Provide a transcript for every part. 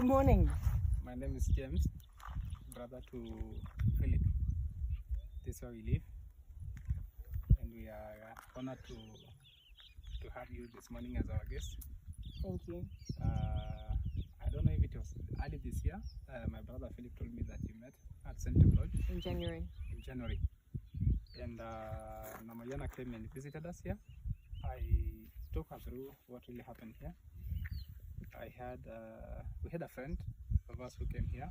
Good morning. My name is James, brother to Philip. This is where we live, and we are honored to have you this morning as our guest. Thank you. I don't know if it was early this year. My brother Philip told me that you met at Central Lodge In January. and Namayana came and visited us here. I took her through what really happened here. We had a friend of us who came here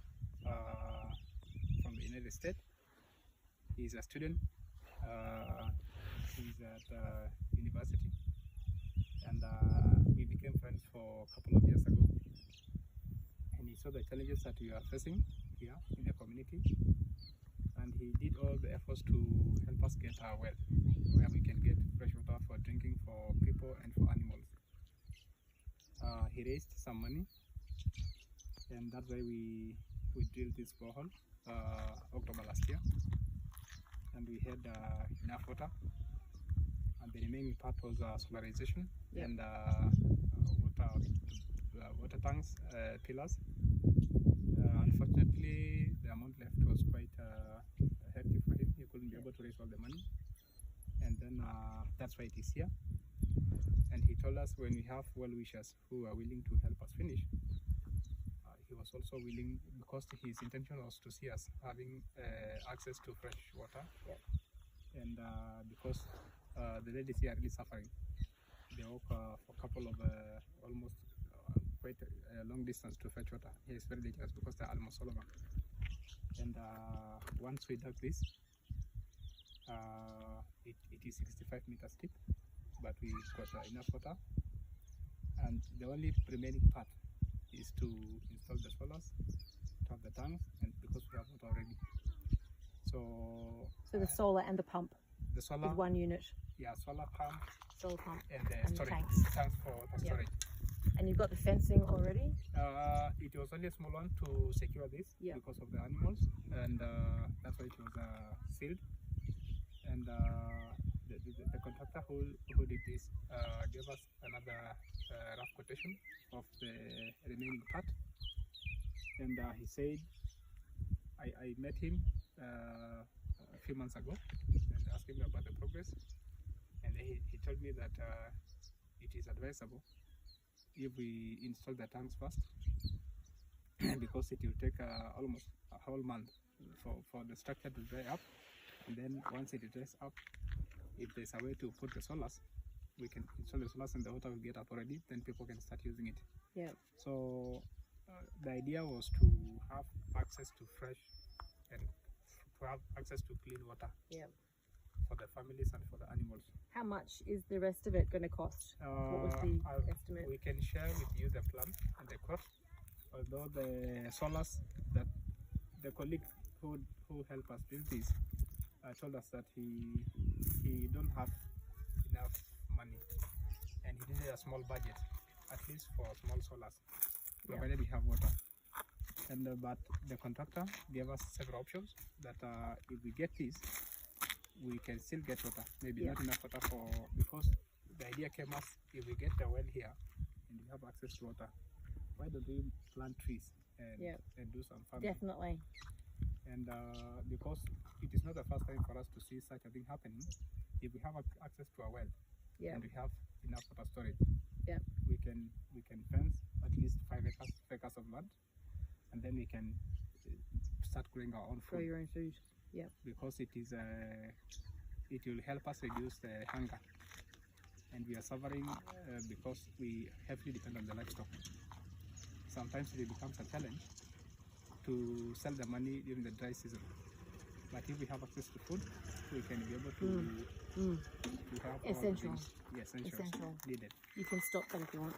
from the United States. He's a student. He's at university, and we became friends for a couple of years ago. And he saw the challenges that we are facing here in the community, and he did all the efforts to help us get our well, where we can get fresh water for drinking for people and for animals. He raised some money, and that's why we drilled this borehole October last year, and we had enough water, and the remaining part was solarization and water tanks, pillars. Unfortunately, the amount left was quite hefty for him. He couldn't be able to raise all the money, and then that's why it is here. And he told us when we have well wishers who are willing to help us finish, he was also willing, because his intention was to see us having access to fresh water. And because the ladies here are really suffering. They walk for a couple of almost quite a long distance to fetch water. Here is very dangerous because they're almost all over. And once we dug this, it is 65 meters deep, but we got enough water, and the only remaining part is to install the solars, to have the tanks, and because we have water already. So the solar and the pump the solar is one unit. Yeah, solar pump and the and storage tanks for water storage. And you've got the fencing already? It was only a small one to secure this because of the animals, and that's why it was sealed. And the contractor who did this gave us another rough quotation of the remaining part, and he said, I met him a few months ago and asked him about the progress, and he told me that it is advisable if we install the tanks first because it will take almost a whole month for the structure to dry up, and then once it dries up, if there's a way to put the solars, we can install the solars and the water will get up already, then people can start using it. So the idea was to have access to fresh and to have access to clean water for the families and for the animals. How much is the rest of it going to cost? What was the estimate? We can share with you the plan and the cost, although the solars that the colleague who helped us build this told us that he don't have enough money, and he needed a small budget, at least for small solars, provided we have water. And but the contractor gave us several options that if we get this, we can still get water. Maybe not enough water because the idea came us, if we get the well here and we have access to water, why don't we plant trees and do some farming? Definitely. And because it is not the first time for us to see such a thing happening, if we have access to a well and we have enough water storage, we can fence at least 5 acres of land, and then we can start growing our own food. Grow your own food. Because it will help us reduce the hunger, and we are suffering because we heavily depend on the livestock. Sometimes it becomes a challenge to sell the money during the dry season, but if we have access to food, we can be able to have Essential. all the essentials needed. You can stop that if you want.